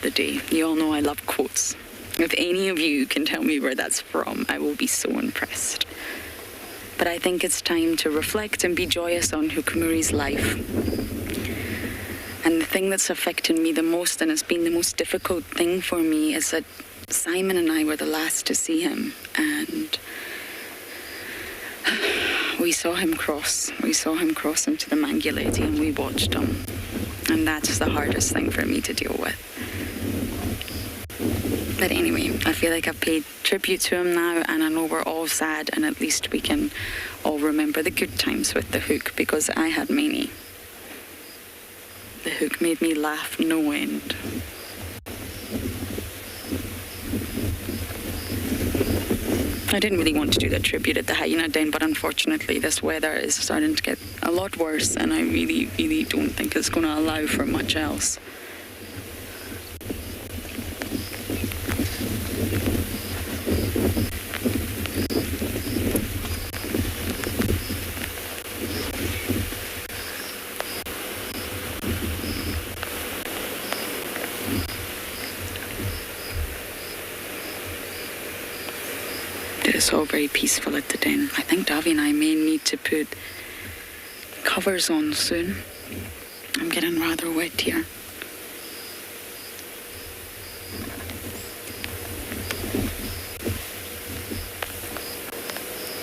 the day. You all know I love quotes. If any of you can tell me where that's from, I will be so impressed. But I think it's time to reflect and be joyous on Hukumuri's life. And the thing that's affected me the most, and has been the most difficult thing for me, is that Simon and I were the last to see him, and we saw him cross. We saw him cross into the Mangulati, and we watched him. And that's the hardest thing for me to deal with. But anyway, I feel like I've paid tribute to him now, and I know we're all sad, and at least we can all remember the good times with the hook, because I had many. The hook made me laugh no end. I didn't really want to do the tribute at the Hyena Den, but unfortunately this weather is starting to get a lot worse, and I really, really don't think it's going to allow for much else. It's all very peaceful at the den. I think Davy and I may need to put covers on soon. I'm getting rather wet here.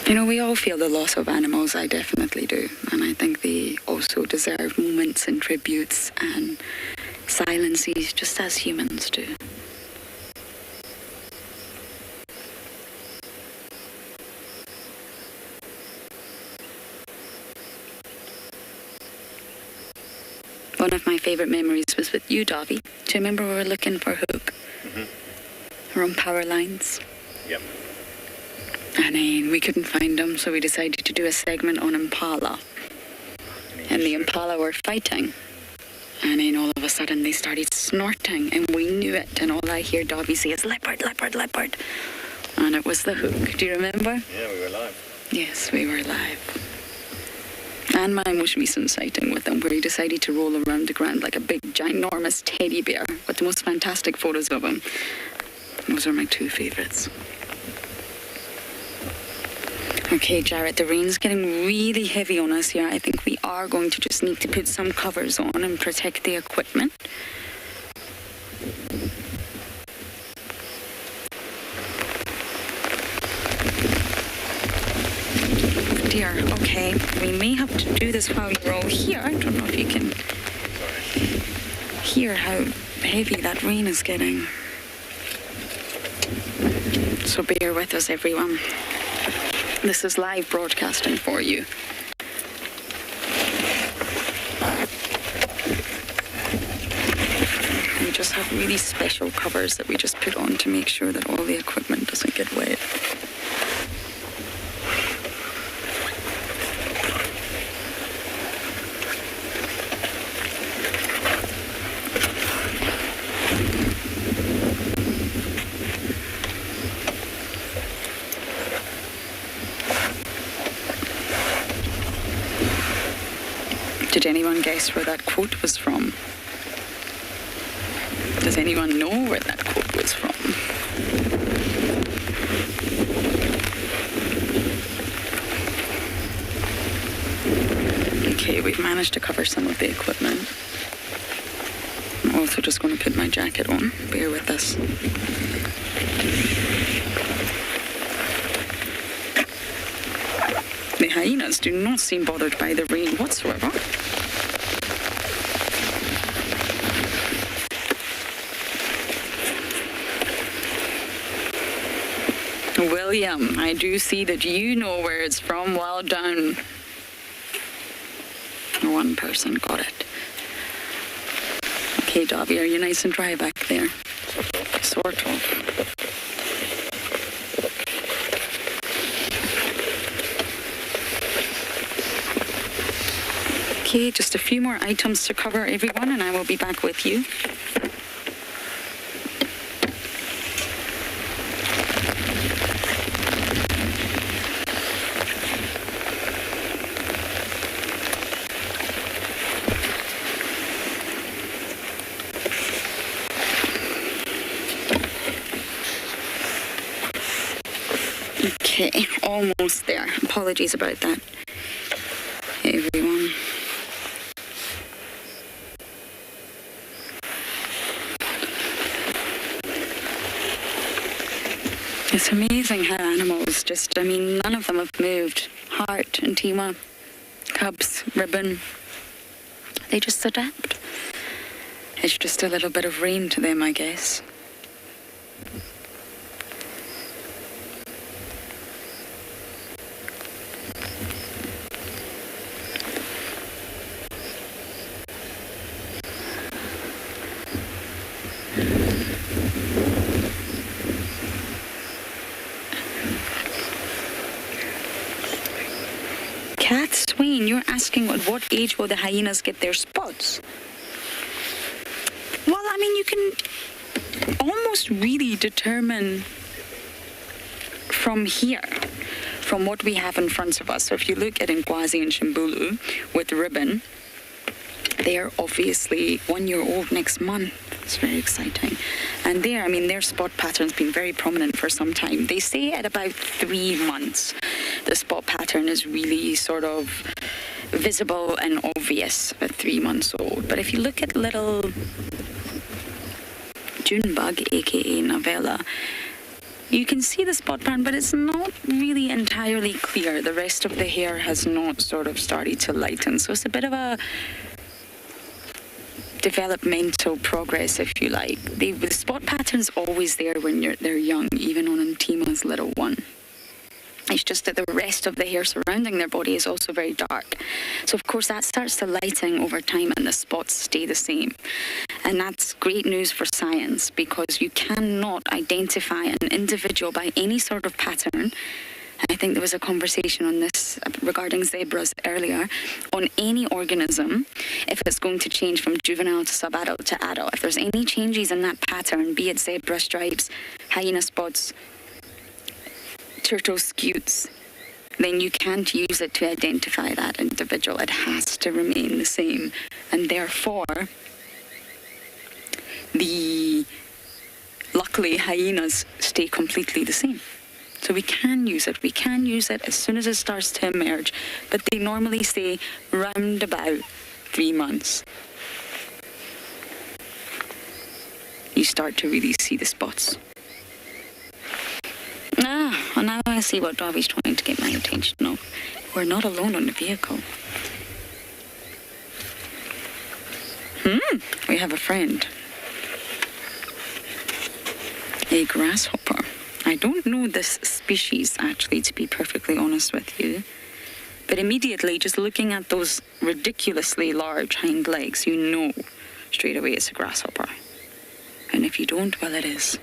You know, we all feel the loss of animals, I definitely do. And I think they also deserve moments and tributes and silences, just as humans do. One of my favourite memories was with you, Davy. Do you remember we were looking for Hook? Mm-hmm. We're on power lines. Yep. And then we couldn't find him, so we decided to do a segment on Impala. And the Impala were fighting. And then all of a sudden they started snorting, and we knew it. And all I hear Davy say is, leopard, leopard, leopard. And it was the Hook. Do you remember? Yeah, we were live. Yes, we were live. And my most recent sighting with him, where he decided to roll around the ground like a big, ginormous teddy bear with the most fantastic photos of him. Those are my two favourites. Okay, Jarrett, the rain's getting really heavy on us here. I think we are going to just need to put some covers on and protect the equipment. Dear, okay, we may have to do this while you're all here. I don't know if you can hear how heavy that rain is getting. So bear with us, everyone. This is live broadcasting for you. We just have really special covers that we just put on to make sure that all the equipment doesn't get wet. Did anyone guess where that quote was from? Does anyone know where that quote was from? Okay, we've managed to cover some of the equipment. I'm also just going to put my jacket on. Bear with us. The hyenas do not seem bothered by the rain whatsoever. William, I do see that you know where it's from. Well done. One person got it. Okay, Davy, are you nice and dry back there? Sort of. Okay, just a few more items to cover, everyone, and I will be back with you. Okay, almost there. Apologies about that, everyone. It's amazing how animals just, none of them have moved. Heart and Djuma, cubs, ribbon, they just adapt. It's just a little bit of rain to them, I guess. Swain, you're asking at what age will the hyenas get their spots? Well, you can almost really determine from here, from what we have in front of us. So if you look at Nkwazi and Shimbulu with ribbon, they're obviously 1 year old next month. It's very exciting. And their spot pattern's been very prominent for some time. They say at about 3 months, the spot pattern is really sort of visible and obvious at 3 months old. But if you look at little June bug, aka Novella, you can see the spot pattern, but it's not really entirely clear. The rest of the hair has not sort of started to lighten. So it's a bit of a developmental progress, if you like. The spot pattern's always there when they're young, even on Ntima's little one. It's just that the rest of the hair surrounding their body is also very dark. So of course that starts to lighten over time and the spots stay the same. And that's great news for science, because you cannot identify an individual by any sort of pattern. I think there was a conversation on this regarding zebras earlier, on any organism, if it's going to change from juvenile to subadult to adult. If there's any changes in that pattern, be it zebra stripes, hyena spots, turtle scutes, then you can't use it to identify that individual. It has to remain the same. And therefore, luckily, hyenas stay completely the same. So we can use it. We can use it as soon as it starts to emerge. But they normally say round about 3 months. You start to really see the spots. Well, now I see what Dobby's trying to get my attention of. We're not alone on the vehicle. We have a friend. A grasshopper. I don't know this species, actually, to be perfectly honest with you. But immediately, just looking at those ridiculously large hind legs, you know straight away it's a grasshopper. And if you don't, well, it is.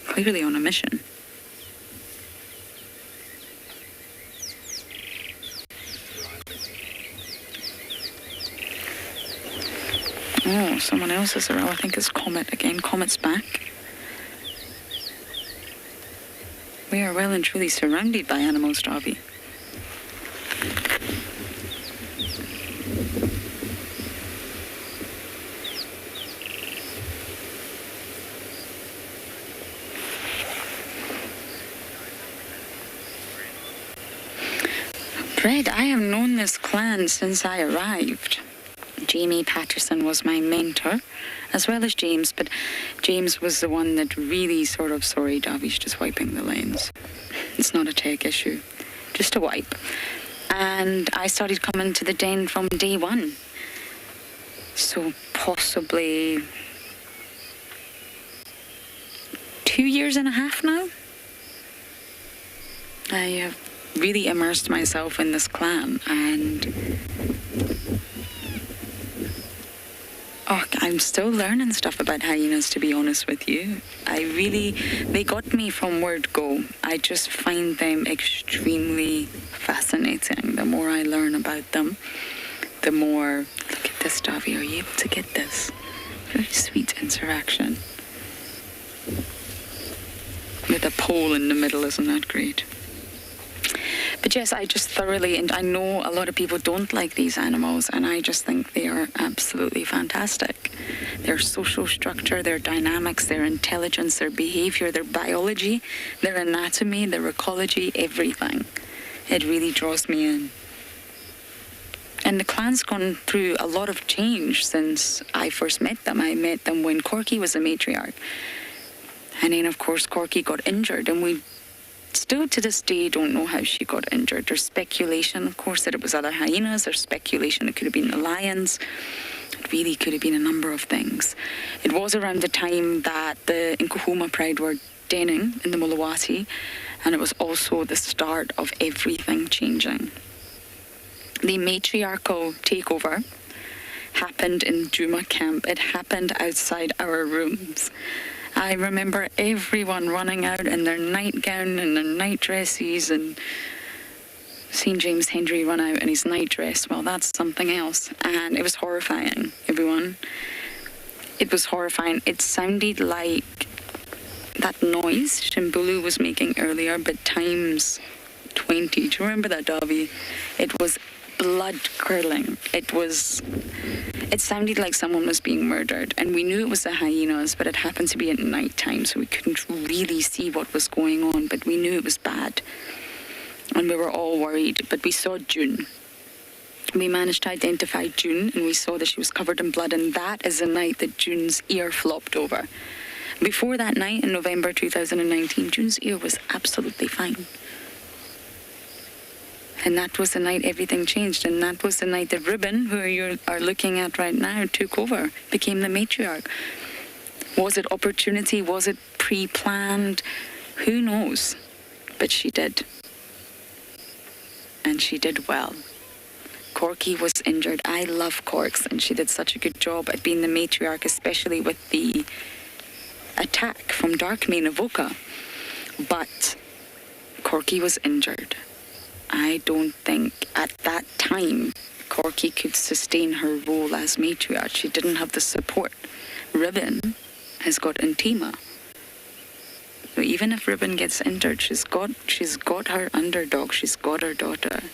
Clearly on a mission. Oh, someone else is around. I think it's Comet again. Comet's back. We are well and truly surrounded by animals, Dobby. Fred, I have known this clan since I arrived. Jamie Patterson was my mentor, as well as James, but James was the one that really sorry, Davi's just wiping the lens. It's not a tech issue, just a wipe. And I started coming to the den from day one. So possibly 2.5 years now. I have really immersed myself in this clan, and I'm still learning stuff about hyenas, to be honest with you. They got me from word go. I just find them extremely fascinating. The more I learn about them, the more, look at this, Davi, are you able to get this? Very sweet interaction. With a pole in the middle, isn't that great? But yes, I just thoroughly, and I know a lot of people don't like these animals, and I just think they are absolutely fantastic. Their social structure, their dynamics, their intelligence, their behaviour, their biology, their anatomy, their ecology, everything. It really draws me in. And the clan's gone through a lot of change since I first met them. I met them when Corky was a matriarch. And then, of course, Corky got injured, and we still to this day don't know how she got injured. There's speculation, of course, that it was other hyenas. There's speculation it could have been the lions. It really could have been a number of things. It was around the time that the Djuma Pride were denning in the Mulawati, and it was also the start of everything changing. The matriarchal takeover happened in Djuma camp. It happened outside our rooms. I remember everyone running out in their nightgown and their night dresses, and seeing James Hendry run out in his night dress. Well, that's something else. And it was horrifying, everyone. It was horrifying. It sounded like that noise Shimbulu was making earlier, but times 20. Do you remember that, Davy? It was blood-curdling. It sounded like someone was being murdered, and we knew it was the hyenas, but it happened to be at night time, so we couldn't really see what was going on, but we knew it was bad, and we were all worried. But we saw June. We managed to identify June, and we saw that she was covered in blood, and that is the night that June's ear flopped over. Before that night, in November 2019, June's ear was absolutely fine. And that was the night everything changed. And that was the night that Ribbon, who you are looking at right now, took over, became the matriarch. Was it opportunity? Was it pre-planned? Who knows? But she did. And she did well. Corky was injured. I love Corks, and she did such a good job at being the matriarch, especially with the attack from Darkmane Avoca. But Corky was injured. I don't think at that time Corky could sustain her role as matriarch. She didn't have the support. Ribbon has got Intima. So even if Ribbon gets injured, she's got her underdog, she's got her daughter.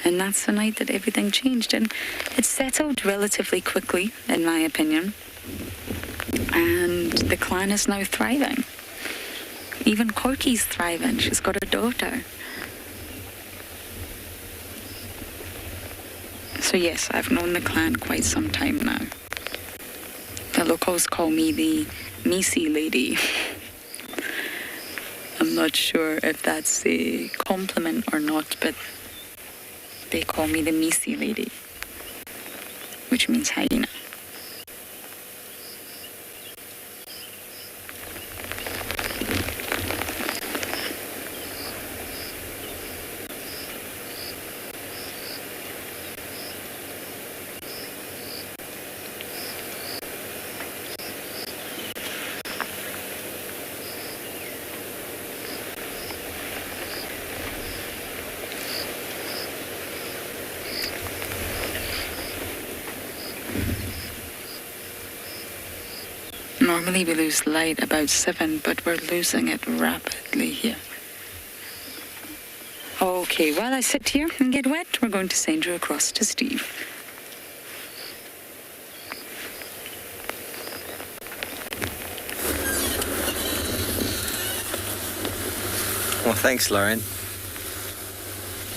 And that's the night that everything changed. And it settled relatively quickly, in my opinion. And the clan is now thriving. Even Corky's thriving. She's got a daughter. So yes, I've known the clan quite some time now. The locals call me the Misi lady. I'm not sure if that's a compliment or not, but they call me the Misi lady, which means hyena. Normally we lose light about 7, but we're losing it rapidly here. Okay, while I sit here and get wet, we're going to send you across to Steve. Well, thanks, Lauren.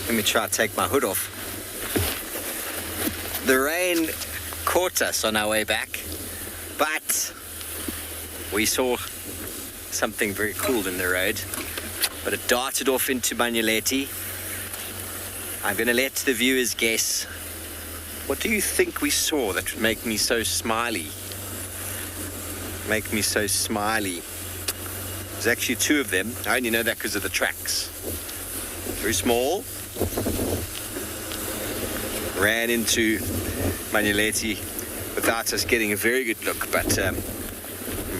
Let me try to take my hood off. The rain caught us on our way back, but we saw something very cool in the road, but it darted off into Manuleti. I'm going to let the viewers guess. What do you think we saw that would make me so smiley? Make me so smiley. There's actually 2 of them. I only know that because of the tracks. Very small. Ran into Manuleti without us getting a very good look, but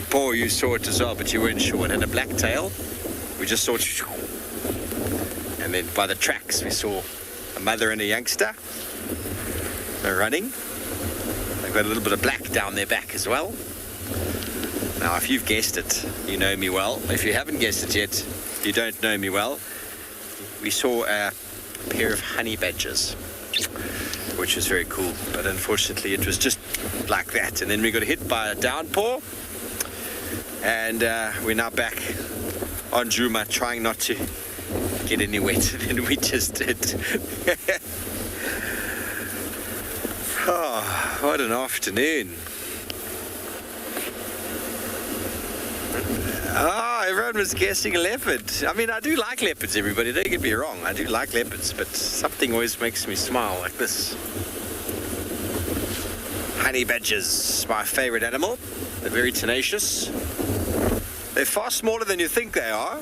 Paul, you saw it as well, but you weren't sure. It had a black tail. We just saw it. And then by the tracks, we saw a mother and a youngster. They're running. They've got a little bit of black down their back as well. Now, if you've guessed it, you know me well. If you haven't guessed it yet, you don't know me well. we saw a pair of honey badgers, which was very cool. But unfortunately, it was just like that. And then we got hit by a downpour, and we're now back on Djuma, trying not to get any wetter than we just did. Oh, what an afternoon. Oh, everyone was guessing a leopard. I mean, I do like leopards, everybody. Don't get me wrong. I do like leopards, but something always makes me smile like this. Honey badgers, my favorite animal. They're very tenacious. They're far smaller than you think they are.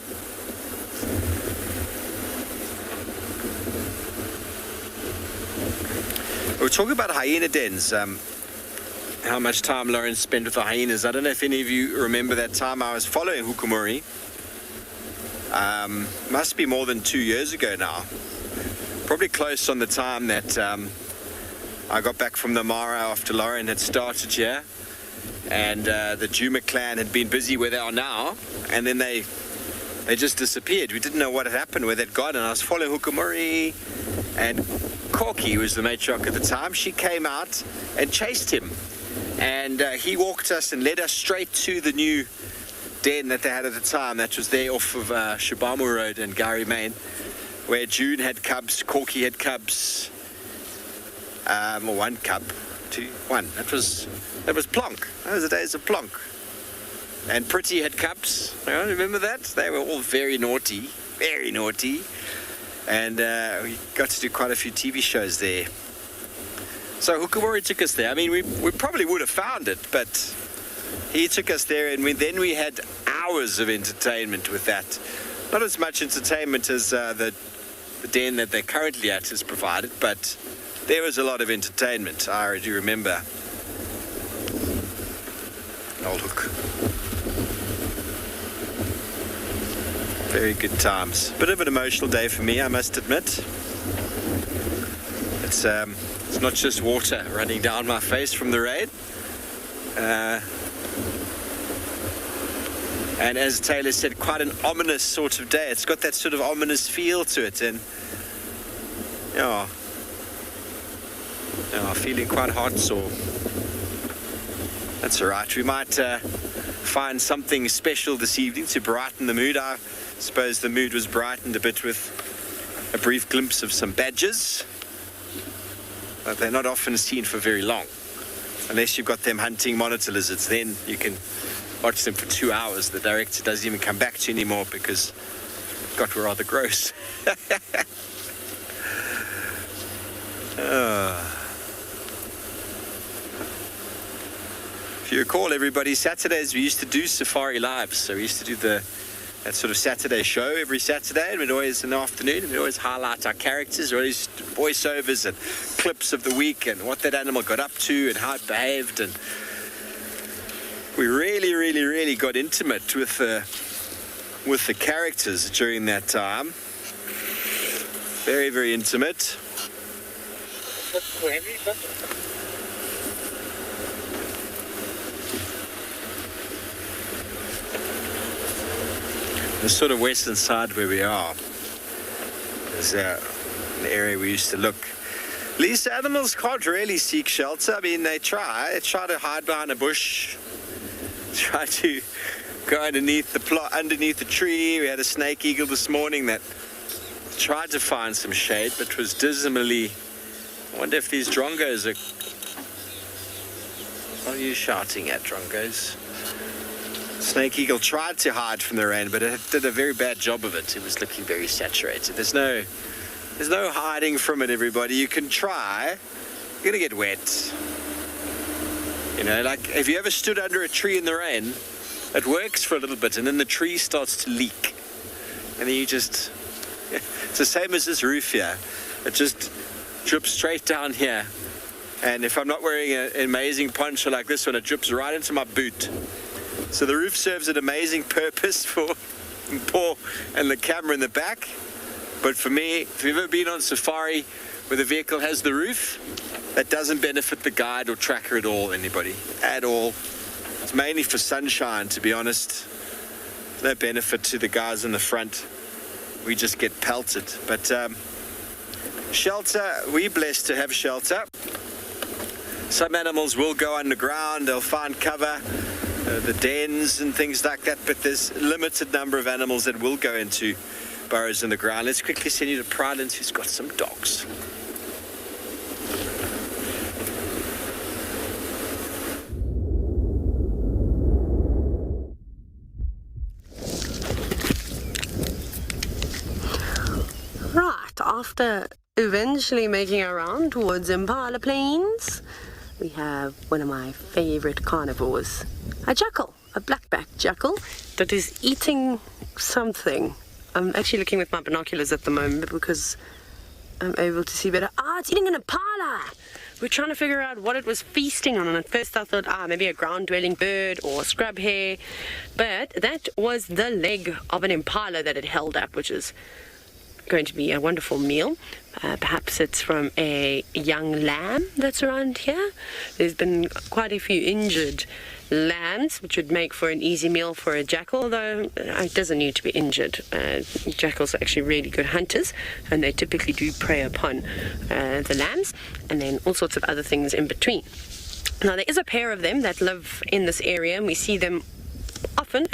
We're talking about hyena dens. How much time Lauren spent with the hyenas. I don't know if any of you remember that time I was following Hukumuri. Must be more than 2 years ago now. Probably close on the time that I got back from the Mara after Lauren had started here. And the Djuma clan had been busy where they are now. And then they just disappeared. We didn't know what had happened, where they'd gone. And I was following Hukumuri. And Corky, who was the matriarch at the time, she came out and chased him. And he walked us and led us straight to the new den that they had at the time. That was there off of Shabamu Road and Gari Main, where June had cubs, Corky had cubs, or one cub, one. That was Plonk. That was the days of Plonk. And Pretty had cubs. Remember that? They were all very naughty, very naughty. And we got to do quite a few TV shows there. So Hukumuri took us there. I mean, we probably would have found it, but he took us there, and then we had hours of entertainment with that. Not as much entertainment as the den that they're currently at has provided, but there was a lot of entertainment. I do remember. Old Hook. Very good times. Bit of an emotional day for me, I must admit. It's not just water running down my face from the rain. And as Taylor said, quite an ominous sort of day. It's got that sort of ominous feel to it, and feeling quite heart sore. That's all right. We might find something special this evening to brighten the mood. I suppose the mood was brightened a bit with a brief glimpse of some badgers. But they're not often seen for very long. Unless you've got them hunting monitor lizards, then you can watch them for 2 hours. The director doesn't even come back to you anymore because it got rather gross. If you recall, everybody, Saturdays we used to do Safari Lives. So we used to do that sort of Saturday show every Saturday, and we'd always, in the afternoon, we'd always highlight our characters, always voiceovers and clips of the week and what that animal got up to and how it behaved. And we really got intimate with the characters during that time. Very intimate. The sort of western side where we are is an area we used to look. These animals can't really seek shelter. I mean, they try to hide behind a bush, try to go underneath the tree. We had a snake eagle this morning that tried to find some shade, but was dismally. I wonder if these drongos are. What are you shouting at, drongos? Snake eagle tried to hide from the rain, but it did a very bad job of it. It was looking very saturated. There's no hiding from it, everybody. You can try. You're going to get wet. You know, like, have you ever stood under a tree in the rain? It works for a little bit, and then the tree starts to leak. And then you just... It's the same as this roof here. It just drips straight down here. And if I'm not wearing an amazing poncho like this one, it drips right into my boot. So the roof serves an amazing purpose for Paul and the camera in the back. But for me, if you've ever been on safari where the vehicle has the roof, that doesn't benefit the guide or tracker at all, anybody, at all. It's mainly for sunshine, to be honest. No benefit to the guys in the front. we just get pelted. But shelter, we're blessed to have shelter. Some animals will go underground, they'll find cover, the dens and things like that, but there's a limited number of animals that will go into burrows in the ground. Let's quickly send you to Pridelands, who's got some dogs. Right, after eventually making our round towards Impala Plains, we have one of my favorite carnivores, a jackal, a blackback jackal that is eating something. I'm actually looking with my binoculars at the moment because I'm able to see better. It's eating an impala! We're trying to figure out what it was feasting on, and at first I thought, maybe a ground-dwelling bird or scrub hare, but that was the leg of an impala that it held up, which is going to be a wonderful meal. Perhaps it's from a young lamb that's around here. There's been quite a few injured lambs, which would make for an easy meal for a jackal, though it doesn't need to be injured. Jackals are actually really good hunters, and they typically do prey upon the lambs, and then all sorts of other things in between. Now, there is a pair of them that live in this area, and we see them often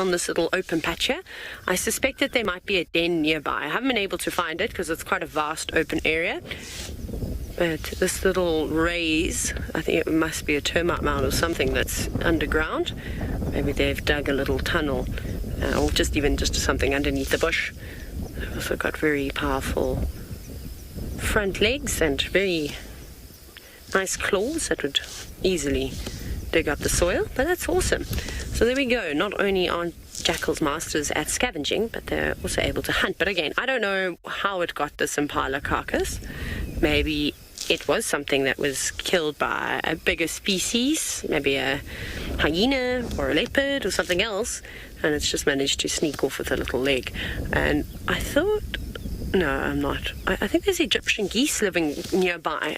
on this little open patch here. I suspect that there might be a den nearby. I haven't been able to find it because it's quite a vast open area. But this little raise, I think it must be a termite mound or something that's underground. Maybe they've dug a little tunnel or just something underneath the bush. They've also got very powerful front legs and very nice claws that would easily dig up the soil, but that's awesome. So there we go. Not only are jackals masters at scavenging, but they're also able to hunt. But again, I don't know how it got this impala carcass. Maybe it was something that was killed by a bigger species, maybe a hyena or a leopard or something else, and it's just managed to sneak off with a little leg. And I thought, no, I'm not. I think there's Egyptian geese living nearby.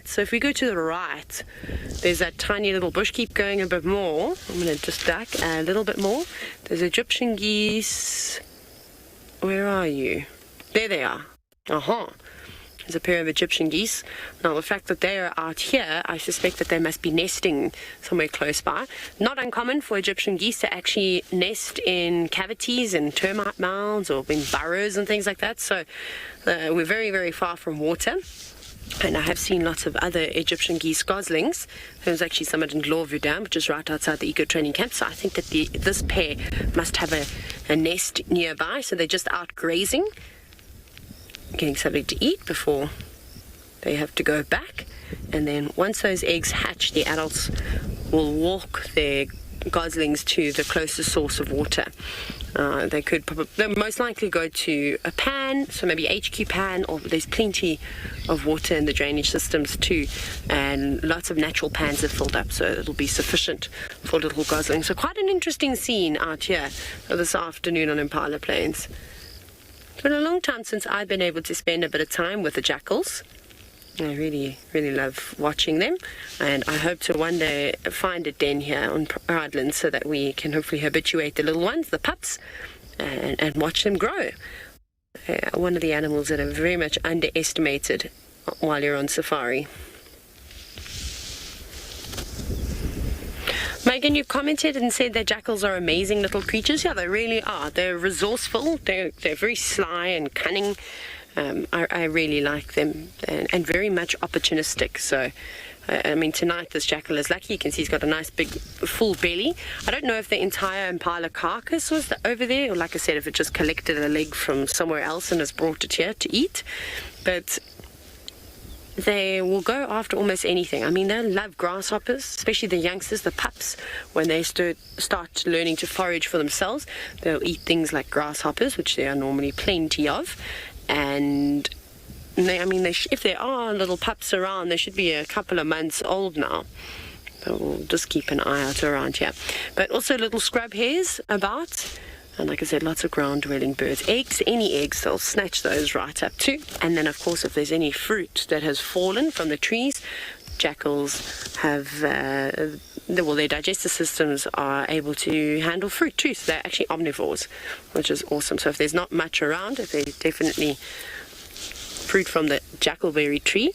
So if we go to the right, there's that tiny little bush. Keep going a bit more. I'm going to just duck a little bit more. There's Egyptian geese. Where are you? There they are. There's a pair of Egyptian geese. Now, the fact that they are out here, I suspect that they must be nesting somewhere close by. Not uncommon for Egyptian geese to actually nest in cavities and termite mounds or in burrows and things like that. So we're very, very far from water. And I have seen lots of other Egyptian geese goslings. There's actually some at Ndlovu Dam, which is right outside the eco-training camp. So I think that this pair must have a nest nearby. So they're just out grazing, getting something to eat before they have to go back. And then once those eggs hatch, the adults will walk their goslings to the closest source of water. They'll most likely go to a pan, so maybe HQ pan, or there's plenty of water in the drainage systems too, and lots of natural pans have filled up, so it'll be sufficient for little goslings. So quite an interesting scene out here this afternoon on Impala Plains. It's been a long time since I've been able to spend a bit of time with the jackals. I really, really love watching them, and I hope to one day find a den here on Pridelands so that we can hopefully habituate the little ones, the pups, and watch them grow. One of the animals that are very much underestimated while you're on safari. Megan, you commented and said that jackals are amazing little creatures. Yeah, they really are. They're resourceful. They're very sly and cunning. I really like them, and very much opportunistic. So, I mean, tonight this jackal is lucky. You can see he's got a nice big full belly. I don't know if the entire impala carcass was over there, or like I said, if it just collected a leg from somewhere else and has brought it here to eat. But they will go after almost anything. I mean, they love grasshoppers, especially the youngsters, the pups. When they start learning to forage for themselves, they'll eat things like grasshoppers, which there are normally plenty of. And if there are little pups around, they should be a couple of months old now. But we'll just keep an eye out around here. But also little scrub hares about. And like I said, lots of ground-dwelling birds. Eggs, any eggs, they'll snatch those right up too. And then, of course, if there's any fruit that has fallen from the trees, jackals have their digestive systems are able to handle fruit too. So they're actually omnivores, which is awesome. So if there's not much around, if there's definitely fruit from the jackalberry tree,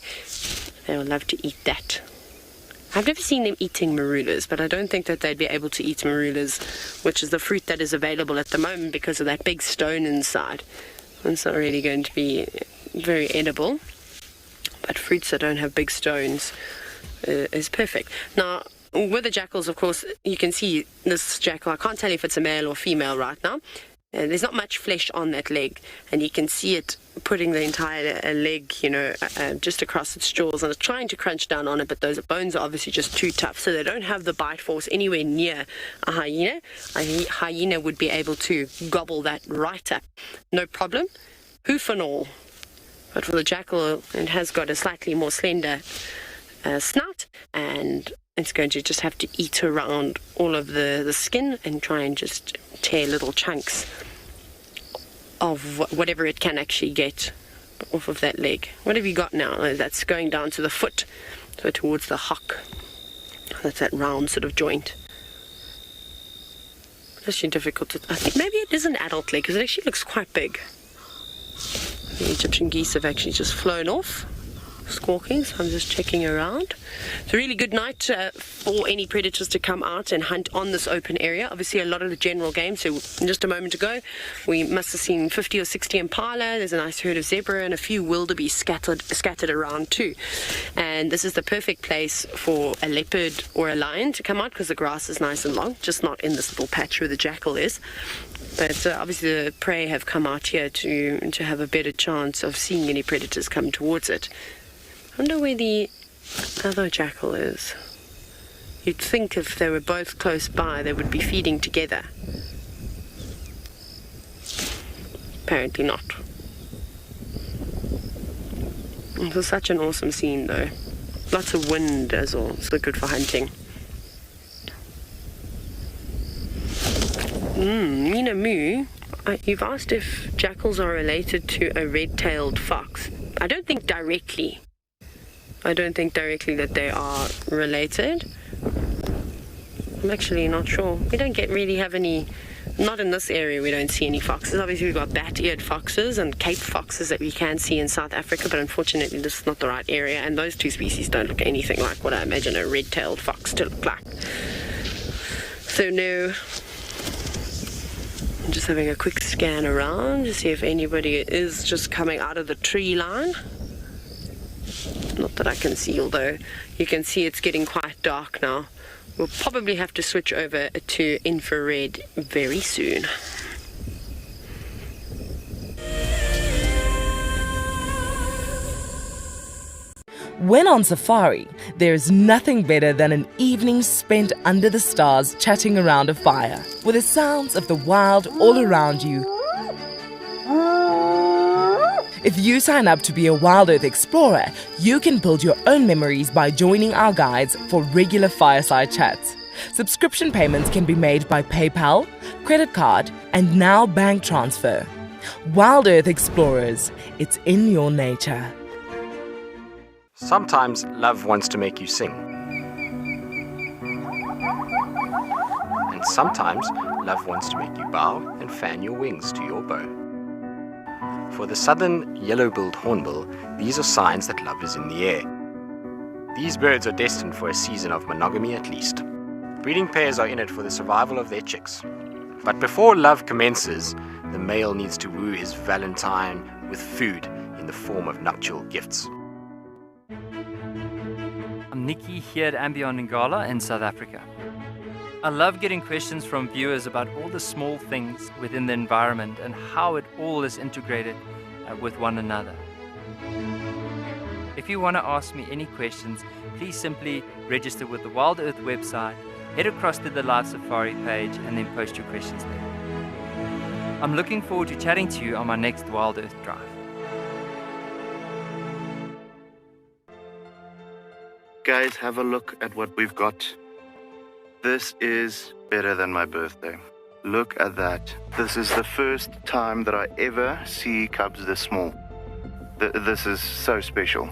they will love to eat that. I've never seen them eating marulas, but I don't think that they'd be able to eat marulas, which is the fruit that is available at the moment because of that big stone inside. It's not really going to be very edible, but fruits that don't have big stones is perfect. Now, with the jackals, of course, you can see this jackal. I can't tell if it's a male or female right now. There's not much flesh on that leg, and you can see it putting the entire leg, just across its jaws, and it's trying to crunch down on it, but those bones are obviously just too tough, so they don't have the bite force anywhere near a hyena. A hyena would be able to gobble that right up, no problem, hoof and all. But for the jackal, it has got a slightly more slender snout, and it's going to just have to eat around all of the skin and try and just tear little chunks of whatever it can actually get off of that leg. What have you got now? That's going down to the foot, so towards the hock. That's that round sort of joint. It's actually difficult to... I think maybe it is an adult leg, because it actually looks quite big. The Egyptian geese have actually just flown off, squawking, so I'm just checking around. It's a really good night for any predators to come out and hunt on this open area. Obviously a lot of the general game, so just a moment ago we must have seen 50 or 60 impala. There's a nice herd of zebra and a few wildebeest scattered around too. And this is the perfect place for a leopard or a lion to come out because the grass is nice and long, just not in this little patch where the jackal is. But obviously the prey have come out here to have a better chance of seeing any predators come towards it. I wonder where the other jackal is. You'd think if they were both close by, they would be feeding together. Apparently not. It was such an awesome scene though. Lots of wind as well, so good for hunting. Nina Moo, you've asked if jackals are related to a red-tailed fox. I don't think directly that they are related. I'm actually not sure. We don't really have any, not in this area we don't see any foxes. Obviously we've got bat-eared foxes and Cape foxes that we can see in South Africa, but unfortunately this is not the right area, and those two species don't look anything like what I imagine a red-tailed fox to look like. So no. I'm just having a quick scan around to see if anybody is just coming out of the tree line. Not that I can see, although you can see it's getting quite dark now. We'll probably have to switch over to infrared very soon. When on safari, there's nothing better than an evening spent under the stars chatting around a fire, with the sounds of the wild all around you. If you sign up to be a WildEarth explorer, you can build your own memories by joining our guides for regular fireside chats. Subscription payments can be made by PayPal, credit card, and now bank transfer. WildEarth Explorers, it's in your nature. Sometimes love wants to make you sing. And sometimes love wants to make you bow and fan your wings to your bow. For the southern yellow-billed hornbill, these are signs that love is in the air. These birds are destined for a season of monogamy at least. Breeding pairs are in it for the survival of their chicks. But before love commences, the male needs to woo his valentine with food in the form of nuptial gifts. I'm Nikki here at andBeyond in Ngala in South Africa. I love getting questions from viewers about all the small things within the environment and how it all is integrated with one another. If you want to ask me any questions, please simply register with the WildEarth website, head across to the Live Safari page and then post your questions there. I'm looking forward to chatting to you on my next WildEarth drive. Guys, have a look at what we've got. This is better than my birthday. Look at that. This is the first time that I ever see cubs this small. This is so special.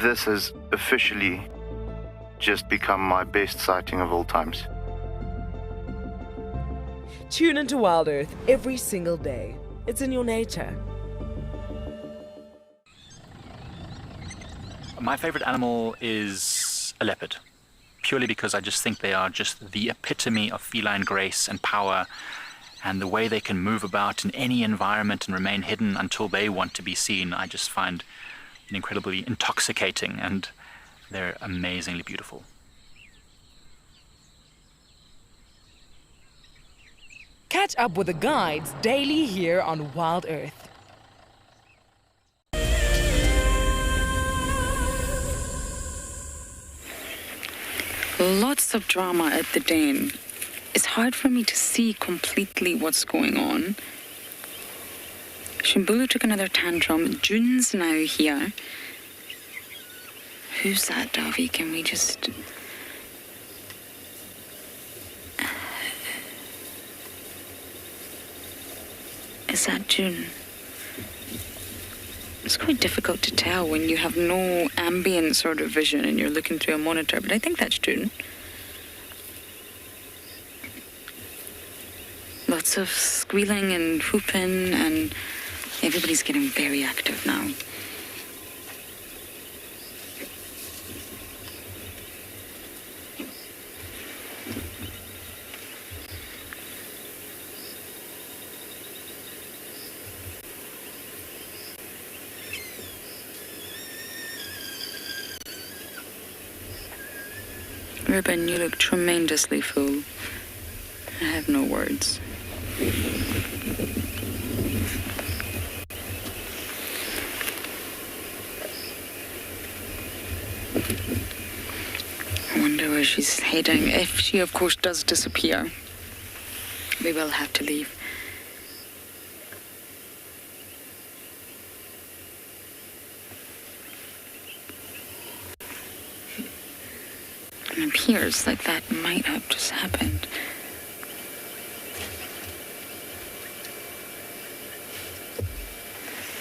This is officially just become my best sighting of all times. Tune into WildEarth every single day. It's in your nature. My favorite animal is a leopard, purely because I just think they are just the epitome of feline grace and power, and the way they can move about in any environment and remain hidden until they want to be seen, I just find incredibly intoxicating, and they're amazingly beautiful. Catch up with the guides daily here on WildEarth. Lots of drama at the den. It's hard for me to see completely what's going on. Shimbulu took another tantrum. June's now here. Who's that, Davi? Can we just... Is that June? It's quite difficult to tell when you have no ambient sort of vision and you're looking through a monitor, but I think that's June. Lots of squealing and whooping, and everybody's getting very active now. Ruben, you look tremendously full. I have no words. I wonder where she's heading. If she, of course, does disappear, we will have to leave. It appears like that might have just happened.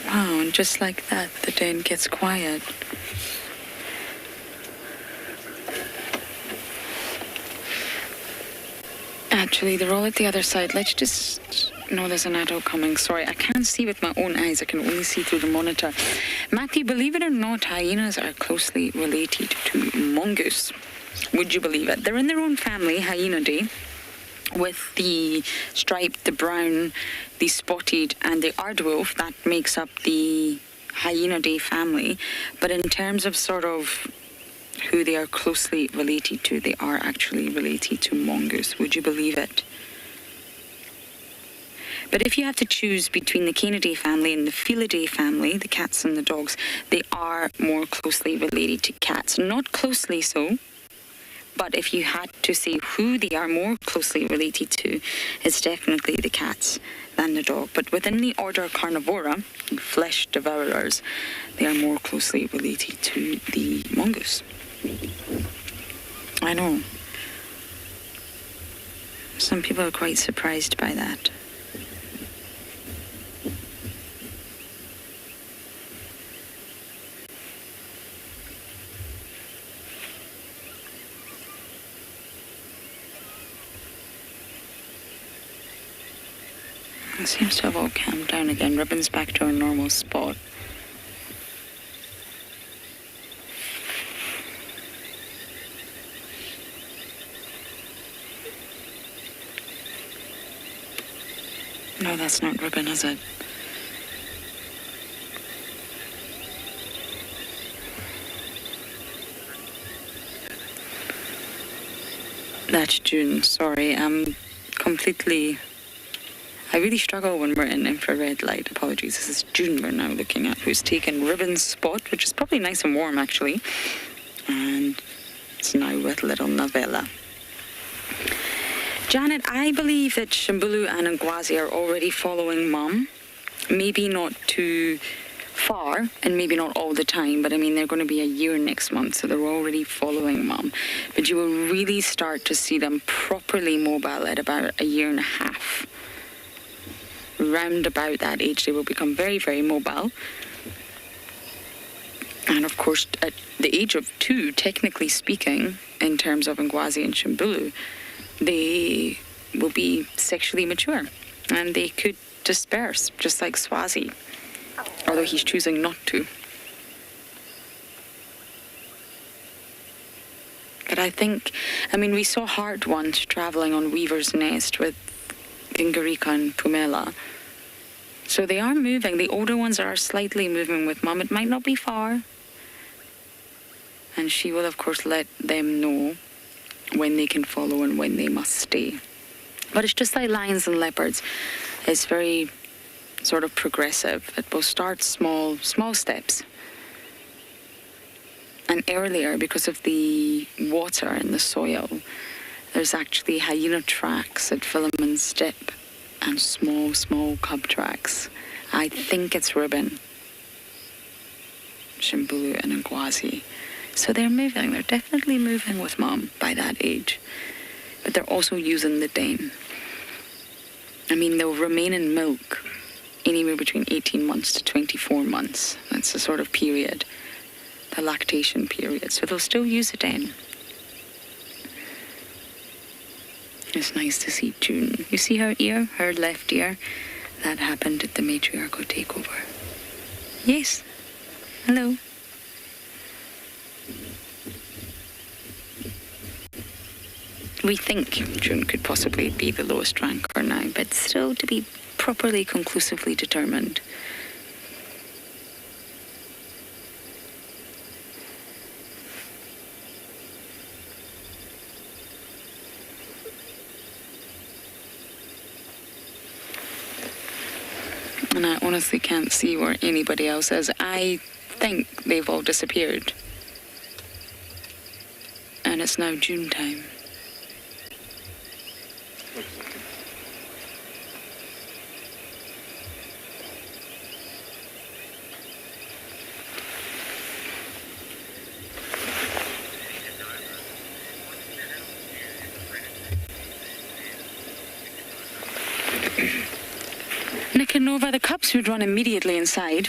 Wow, and just like that, the den gets quiet. Actually, they're all at the other side. Let's just... No, there's an adult coming. Sorry, I can't see with my own eyes. I can only see through the monitor. Matthew, believe it or not, hyenas are closely related to mongoose. Would you believe it? They're in their own family, Hyenidae, with the striped, the brown, the spotted, and the aardwolf. That makes up the Hyenidae family. But in terms of sort of who they are closely related to, they are actually related to mongoose. Would you believe it? But if you have to choose between the Canidae family and the Felidae family, the cats and the dogs, they are more closely related to cats. Not closely so, but if you had to say who they are more closely related to, it's definitely the cats than the dog. But within the order Carnivora, flesh devourers, they are more closely related to the mongoose. I know. Some people are quite surprised by that. It seems to have all calmed down again. Ribbon's back to her normal spot. No, that's not Ribbon, is it? That's June. Sorry, I'm completely... I really struggle when we're in infrared light. Apologies. This is June we're now looking at, who's taken Ribbon's spot, which is probably nice and warm, actually. And it's now with little Novella. Janet, I believe that Shimbulu and Ngwazi are already following Mum. Maybe not too far, and maybe not all the time, but I mean, they're going to be a year next month, so they're already following Mum. But you will really start to see them properly mobile at about a year and a half. Round about that age, they will become very, very mobile. And of course, at the age of 2, technically speaking, in terms of Ngwazi and Shimbulu, they will be sexually mature and they could disperse, just like Swazi, although he's choosing not to. But I think, we saw Hart once travelling on Weaver's Nest with Gingarika and Pumela. So they are moving. The older ones are slightly moving with Mum. It might not be far. And she will, of course, let them know when they can follow and when they must stay. But it's just like lions and leopards. It's very sort of progressive. It will start small steps. And earlier, because of the water in the soil, there's actually hyena tracks at Philemon's Dip and small cub tracks. I think it's Ribbon, Shimbulu and Ngwazi. So they're moving. They're definitely moving with Mum by that age. But they're also using the den. They'll remain in milk anywhere between 18 months to 24 months. That's the sort of period, the lactation period. So they'll still use it in. It's nice to see June. You see her ear, her left ear? That happened at the matriarchal takeover. Yes. Hello. We think June could possibly be the lowest ranker now, but still to be properly conclusively determined. And I honestly can't see where anybody else is. I think they've all disappeared. And it's now June time. Nick and Nova, the cubs would run immediately inside.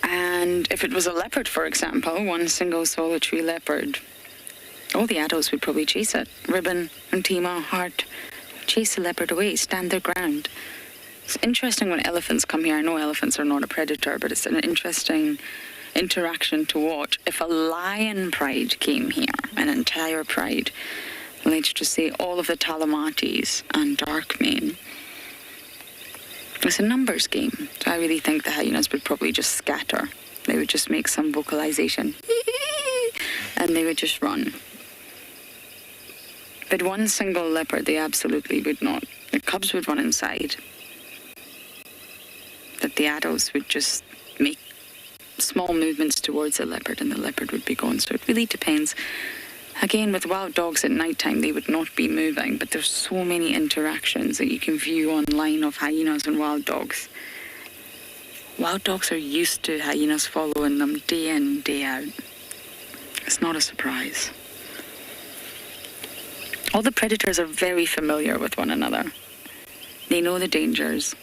And if it was a leopard, for example, one single solitary leopard, all the adults would probably chase it. Ribbon and Tima, Hart, chase the leopard away, stand their ground. It's interesting when elephants come here. I know elephants are not a predator, but it's an interesting interaction to watch. If a lion pride came here, an entire pride, let's just say all of the Talamatis and Darkmane, it's a numbers game. So I really think the hyenas would probably just scatter. They would just make some vocalization and they would just run. But one single leopard, they absolutely would not. The cubs would run inside. But the adults would just make small movements towards the leopard and the leopard would be gone. So it really depends. Again, with wild dogs at night time, they would not be moving, but there's so many interactions that you can view online of hyenas and wild dogs. Wild dogs are used to hyenas following them day in, day out. It's not a surprise. All the predators are very familiar with one another. They know the dangers.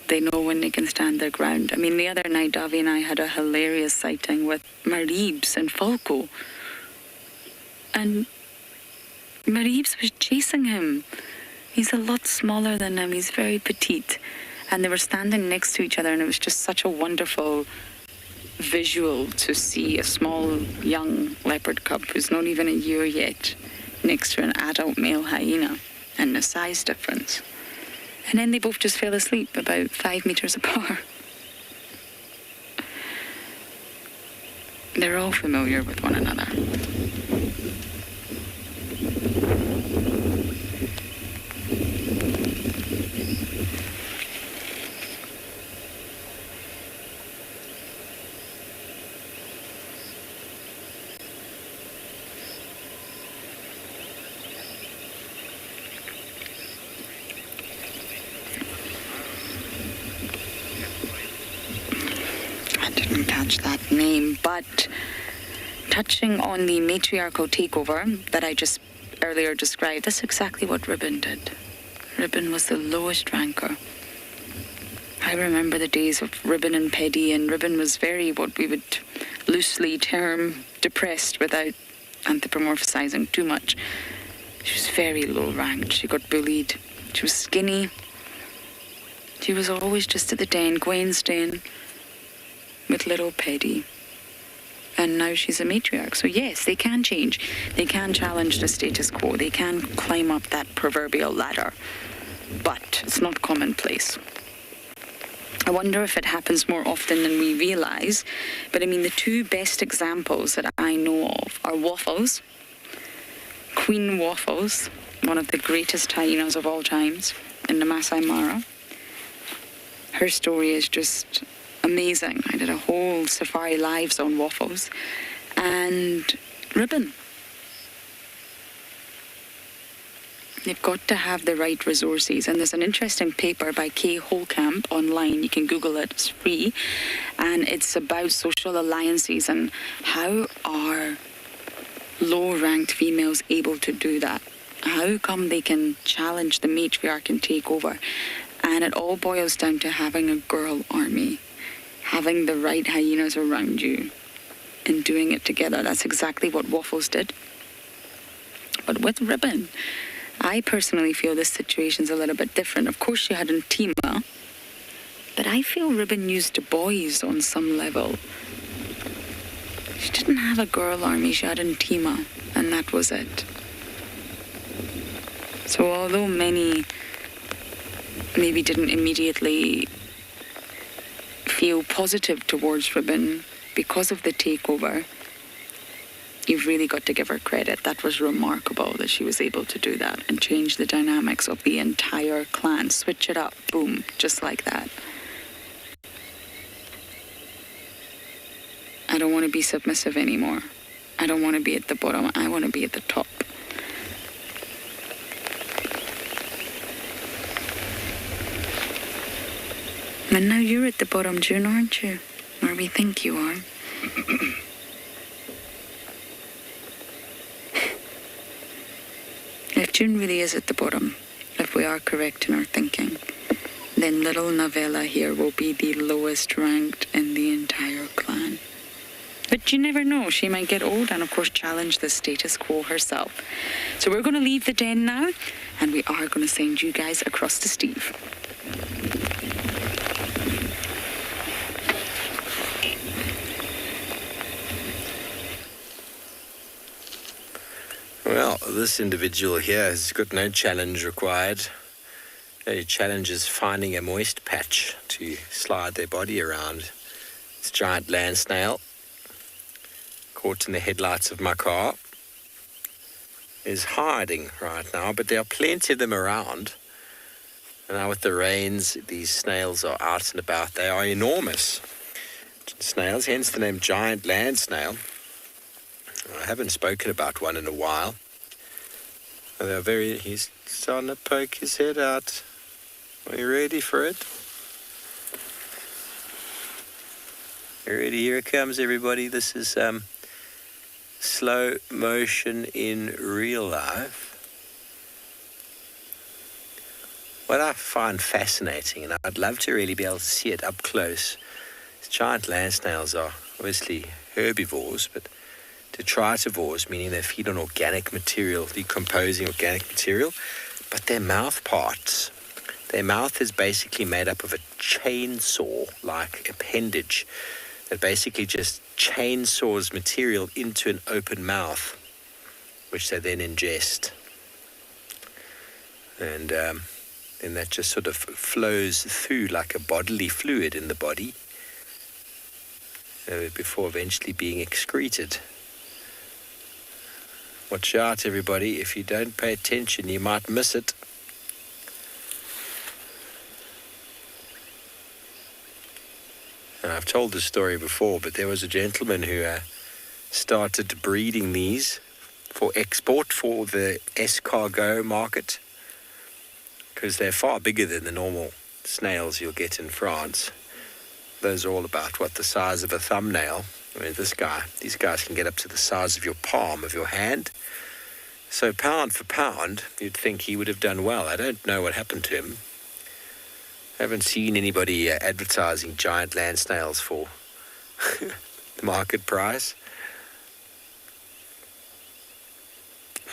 They know when they can stand their ground. The other night, Davi and I had a hilarious sighting with Maribes and Falco. And Maribes was chasing him. He's a lot smaller than him. He's very petite. And they were standing next to each other, and it was just such a wonderful visual to see a small, young leopard cub who's not even a year yet next to an adult male hyena, and the size difference. And then they both just fell asleep about 5 meters apart. They're all familiar with one another. That name, but touching on the matriarchal takeover that I just earlier described, that's exactly what Ribbon did. Ribbon was the lowest ranker. I remember the days of Ribbon and Peddy, and Ribbon was very, what we would loosely term, depressed without anthropomorphizing too much. She was very low ranked. She got bullied. She was skinny. She was always just at the den, Gwen's den, with little Peddy. And now she's a matriarch. So yes, they can change. They can challenge the status quo. They can climb up that proverbial ladder. But it's not commonplace. I wonder if it happens more often than we realise. But I mean, the two best examples that I know of are Waffles. Queen Waffles, one of the greatest hyenas of all times in the Masai Mara. Her story is just amazing. I did a whole safari lives on Waffles. And Ribbon. You've got to have the right resources. And there's an interesting paper by Kay Holcamp online. You can Google it. It's free. And it's about social alliances and how are low-ranked females able to do that? How come they can challenge the matriarch and take over? And it all boils down to having a girl army, having the right hyenas around you and doing it together. That's exactly what Waffles did. But with Ribbon, I personally feel this situation's a little bit different. Of course, she had Ntima, but I feel Ribbon used the boys on some level. She didn't have a girl army, she had Ntima, and that was it. So although many maybe didn't immediately feel positive towards Ribbon because of the takeover, you've really got to give her credit. That was remarkable that she was able to do that and change the dynamics of the entire clan. Switch it up, boom, just like that. I don't want to be submissive anymore. I don't want to be at the bottom. I want to be at the top. And now you're at the bottom, June, aren't you? Or we think you are. If June really is at the bottom, if we are correct in our thinking, then little Novella here will be the lowest ranked in the entire clan. But you never know, she might get old and of course challenge the status quo herself. So we're going to leave the den now, and we are going to send you guys across to Steve. Well, this individual here has got no challenge required. The challenge is finding a moist patch to slide their body around. This giant land snail, caught in the headlights of my car, is hiding right now, but there are plenty of them around. And now with the rains, these snails are out and about. They are enormous snails, hence the name giant land snail. I haven't spoken about one in a while. He's starting to poke his head out. Are you ready for it? You ready? Here it comes, everybody. This is slow motion in real life. What I find fascinating, and I'd love to really be able to see it up close, these giant land snails are obviously herbivores, but detritivores, meaning they feed on organic material, decomposing organic material, but their mouth parts, their mouth is basically made up of a chainsaw-like appendage that basically just chainsaws material into an open mouth, which they then ingest. And then that just sort of flows through like a bodily fluid in the body before eventually being excreted. Watch out, everybody. If you don't pay attention, you might miss it. And I've told this story before, but there was a gentleman who started breeding these for export for the escargot market, because they're far bigger than the normal snails you'll get in France. Those are all about, the size of a thumbnail. I mean, these guys can get up to the size of your palm of your hand. So pound for pound, you'd think he would have done well. I don't know what happened to him. Haven't seen anybody advertising giant land snails for the market price.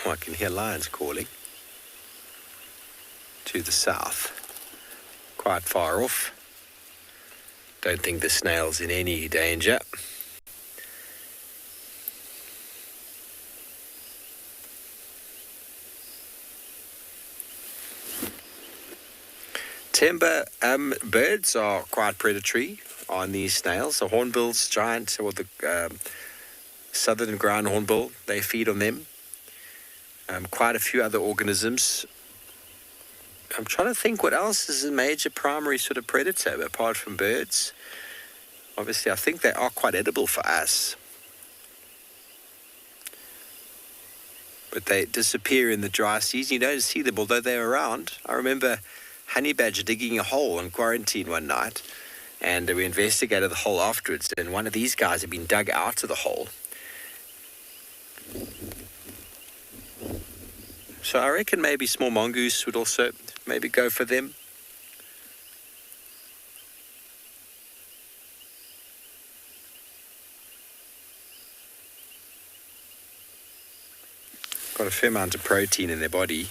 Oh, I can hear lions calling to the south, quite far off. Don't think the snail's in any danger. Timber birds are quite predatory on these snails. The hornbills, giant, or the southern ground hornbill, they feed on them. Quite a few other organisms. I'm trying to think what else is a major primary sort of predator apart from birds. Obviously, I think they are quite edible for us. But they disappear in the dry season. You don't see them, although they're around. I remember honey badger digging a hole in quarantine one night, and we investigated the hole afterwards, and one of these guys had been dug out of the hole. So I reckon maybe small mongoose would also maybe go for them. Got a fair amount of protein in their body.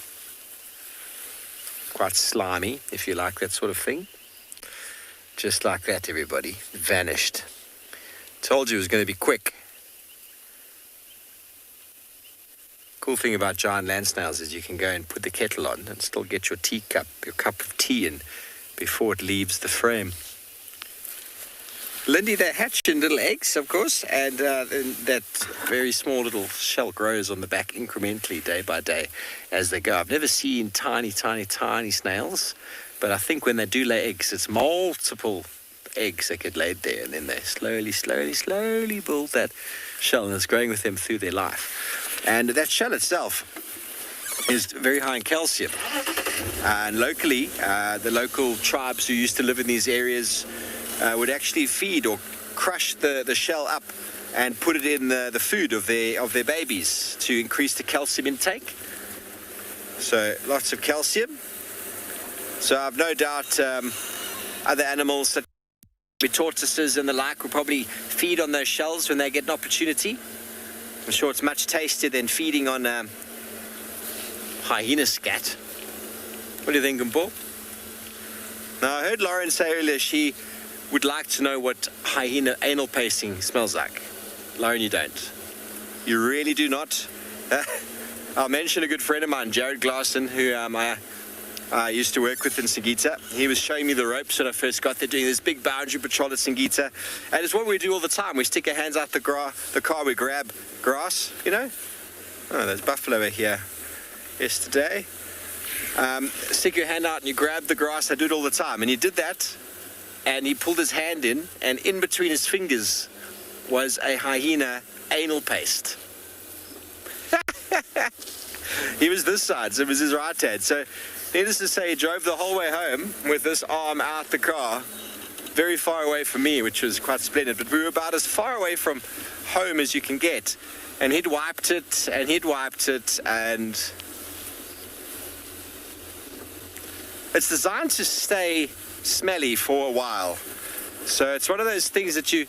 Quite slimy, if you like that sort of thing. Just like that, everybody. Vanished. Told you it was going to be quick. Cool thing about giant land snails is you can go and put the kettle on and still get your teacup, your cup of tea in before it leaves the frame. Lindy, they hatch in little eggs, of course, and that very small little shell grows on the back incrementally day by day as they go. I've never seen tiny, tiny, tiny snails, but I think when they do lay eggs, it's multiple eggs that get laid there, and then they slowly, slowly, slowly build that shell, and it's growing with them through their life. And that shell itself is very high in calcium. And locally, the local tribes who used to live in these areas would actually feed or crush the shell up and put it in the food of their babies to increase the calcium intake. So lots of calcium. So I've no doubt other animals that tortoises and the like will probably feed on those shells when they get an opportunity. I'm sure it's much tastier than feeding on hyena scat. What do you think, Paul? Now I heard Lauren say earlier she would like to know what hyena anal pasting smells like. Lauren, you don't. You really do not. I'll mention a good friend of mine, Jared Glasson, who I used to work with in Singita. He was showing me the ropes when I first got there, doing this big boundary patrol at Singita. And it's what we do all the time. We stick our hands out the car, we grab grass, you know. Oh, there's buffalo over here yesterday. Stick your hand out and you grab the grass. I do it all the time. And he did that. And he pulled his hand in between his fingers was a hyena anal paste. He was this side, so it was his right hand. So, needless to say, he drove the whole way home with this arm out the car, very far away from me, which was quite splendid. But we were about as far away from home as you can get. And he'd wiped it, and he'd wiped it, and it's designed to stay smelly for a while. So it's one of those things that you'd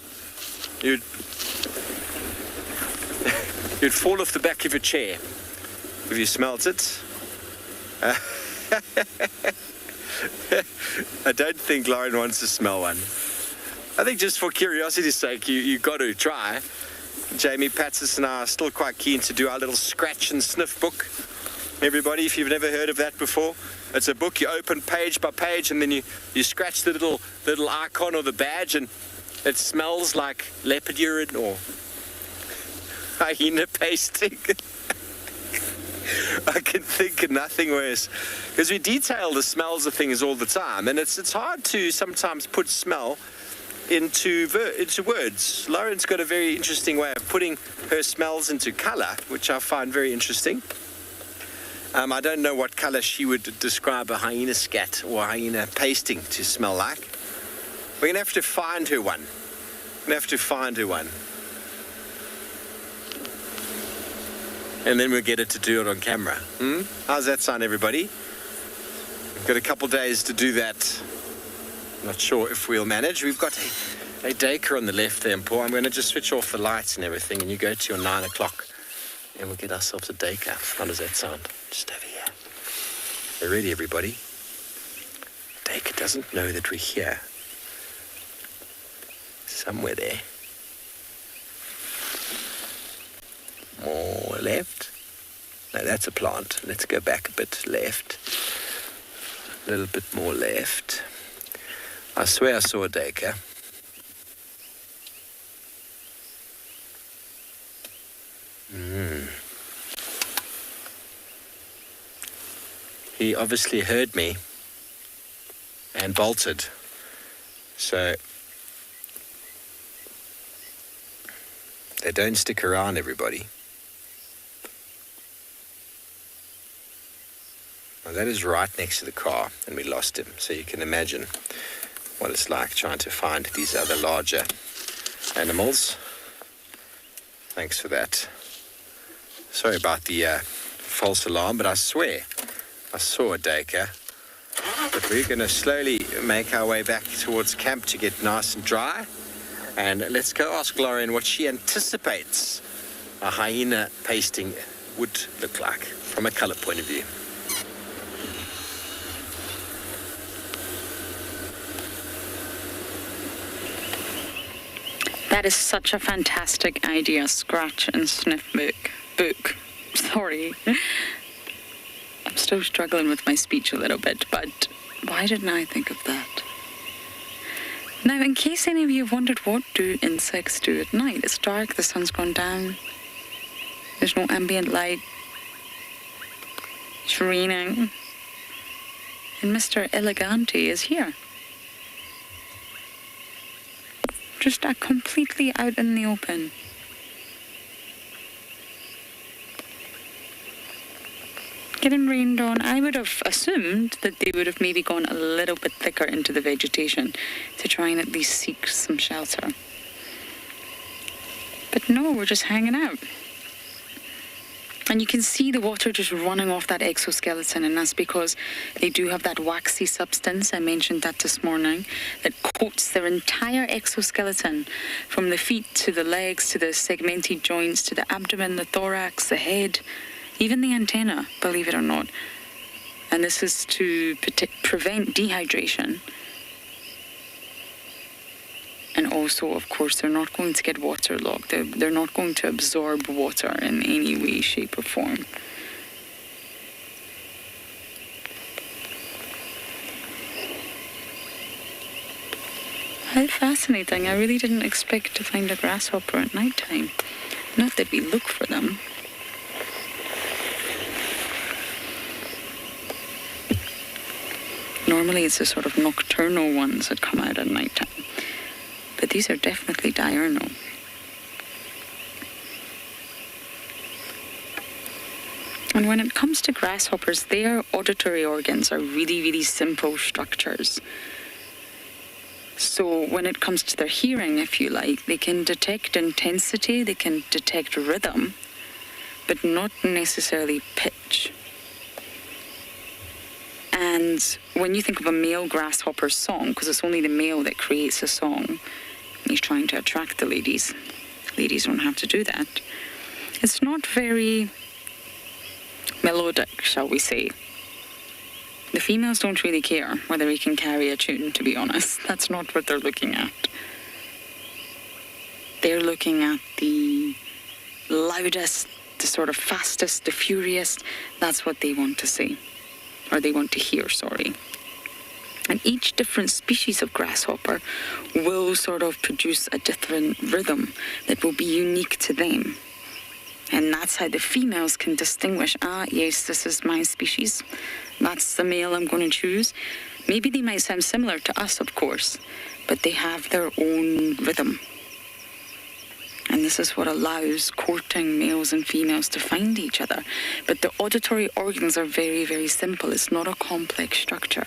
fall off the back of your chair if you smelt it. I don't think Lauren wants to smell one. I think just for curiosity's sake, you got to try. Jamie Patsis and I are still quite keen to do our little scratch and sniff book. Everybody, if you've never heard of that before, it's a book you open page by page, and then you scratch the little icon or the badge, and it smells like leopard urine or hyena pasting. I can think of nothing worse, because we detail the smells of things all the time, and it's hard to sometimes put smell into words. Lauren's got a very interesting way of putting her smells into color, which I find very interesting. I don't know what color she would describe a hyena scat or hyena pasting to smell like. We're going to have to find her one. And then we'll get her to do it on camera. How's that sound, everybody? We've got a couple days to do that. Not sure if we'll manage. We've got a Dacre on the left there, Paul. I'm going to just switch off the lights and everything, and you go to your 9 o'clock, and we'll get ourselves a Dacre. How does that sound? Just over here. Are you ready, everybody? Dacre doesn't know that we're here. Somewhere there. More left. No, that's a plant. Let's go back a bit left. A little bit more left. I swear I saw a Dacre. He obviously heard me and bolted. So they don't stick around, everybody. Well, that is right next to the car, and we lost him. So you can imagine what it's like trying to find these other larger animals. Thanks for that. Sorry about the false alarm, but I swear I saw a Dacre. But we're going to slowly make our way back towards camp to get nice and dry. And let's go ask Lauren what she anticipates a hyena pasting would look like from a colour point of view. That is such a fantastic idea, scratch and sniff book. Sorry. I'm still struggling with my speech a little bit, but why didn't I think of that? Now, in case any of you have wondered, what do insects do at night? It's dark, the sun's gone down, there's no ambient light, it's raining, and Mr. Elegante is here. Just completely out in the open. Getting rained on. I would have assumed that they would have maybe gone a little bit thicker into the vegetation to try and at least seek some shelter. But no, we're just hanging out. And you can see the water just running off that exoskeleton, and that's because they do have that waxy substance, I mentioned that this morning, that coats their entire exoskeleton, from the feet to the legs to the segmented joints to the abdomen, the thorax, the head, even the antenna, believe it or not. And this is to prevent dehydration. And also, of course, they're not going to get waterlogged. They're not going to absorb water in any way, shape, or form. How fascinating. I really didn't expect to find a grasshopper at night time. Not that we look for them. Normally it's the sort of nocturnal ones that come out at night time. But these are definitely diurnal. And when it comes to grasshoppers, their auditory organs are really, really simple structures. So when it comes to their hearing, if you like, they can detect intensity, they can detect rhythm, but not necessarily pitch. And when you think of a male grasshopper song, because it's only the male that creates a song, he's trying to attract the ladies. Ladies don't have to do that. It's not very melodic, shall we say. The females don't really care whether he can carry a tune, to be honest. That's not what they're looking at. They're looking at the loudest, the sort of fastest, the furious. That's what they want to see. Or they want to hear, sorry. And each different species of grasshopper will sort of produce a different rhythm that will be unique to them. And that's how the females can distinguish, yes, this is my species. That's the male I'm going to choose. Maybe they might sound similar to us, of course, but they have their own rhythm. And this is what allows courting males and females to find each other. But the auditory organs are very, very simple. It's not a complex structure.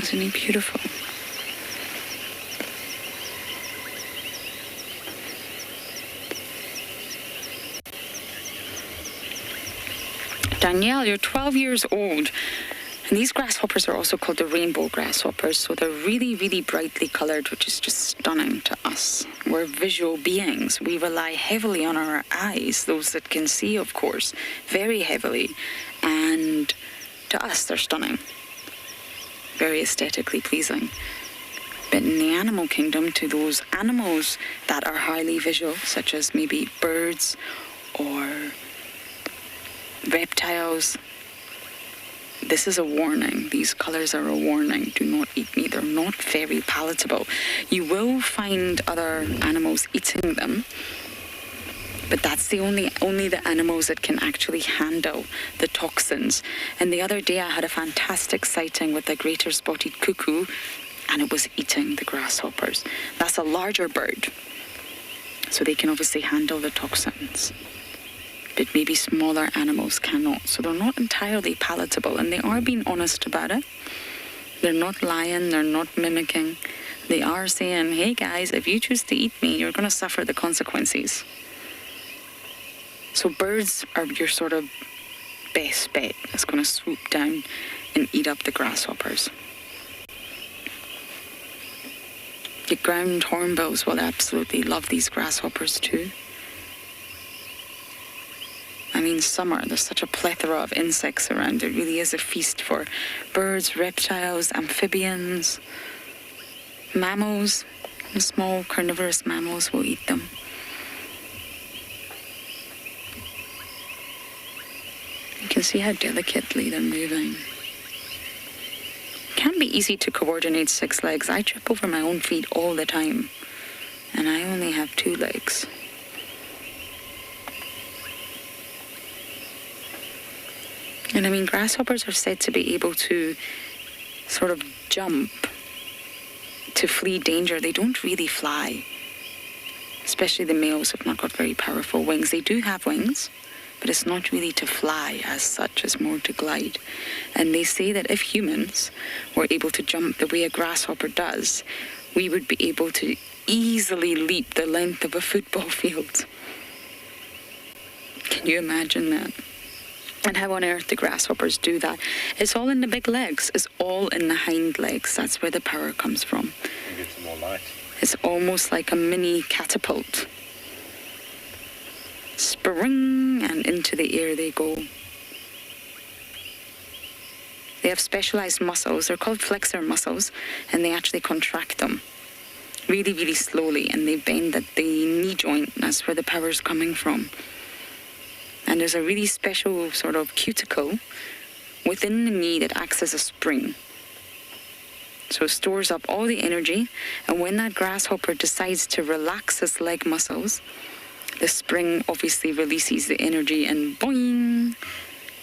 Isn't he beautiful? Danielle, you're 12 years old. And these grasshoppers are also called the rainbow grasshoppers. So they're really, really brightly coloured, which is just stunning to us. We're visual beings. We rely heavily on our eyes, those that can see, of course, very heavily. And to us, they're stunning. Very aesthetically pleasing. But in the animal kingdom, to those animals that are highly visual, such as maybe birds or reptiles, this is a warning. These colours are a warning. Do not eat me. They're not very palatable. You will find other animals eating them, but that's the only the animals that can actually handle the toxins. And the other day I had a fantastic sighting with a greater spotted cuckoo, and it was eating the grasshoppers. That's a larger bird, so they can obviously handle the toxins. But maybe smaller animals cannot. So they're not entirely palatable, and they are being honest about it. They're not lying, they're not mimicking. They are saying, hey guys, if you choose to eat me, you're going to suffer the consequences. So birds are your sort of best bet that's going to swoop down and eat up the grasshoppers. The ground hornbills will absolutely love these grasshoppers too. I mean, summer, there's such a plethora of insects around. It really is a feast for birds, reptiles, amphibians, mammals. The small carnivorous mammals will eat them. You can see how delicately they're moving. It can be easy to coordinate 6 legs. I trip over my own feet all the time, and I only have 2 legs. And I mean, grasshoppers are said to be able to sort of jump to flee danger. They don't really fly. Especially the males have not got very powerful wings. They do have wings, but it's not really to fly as such. It's more to glide. And they say that if humans were able to jump the way a grasshopper does, we would be able to easily leap the length of a football field. Can you imagine that? And how on earth the grasshoppers do that? It's all in the big legs. It's all in the hind legs. That's where the power comes from. Get some more light. It's almost like a mini catapult. Spring, and into the air they go. They have specialized muscles. They're called flexor muscles, and they actually contract them really, really slowly, and they bend at the knee joint. That's where the power's coming from. And there's a really special sort of cuticle within the knee that acts as a spring. So it stores up all the energy, and when that grasshopper decides to relax his leg muscles, the spring obviously releases the energy, and boing,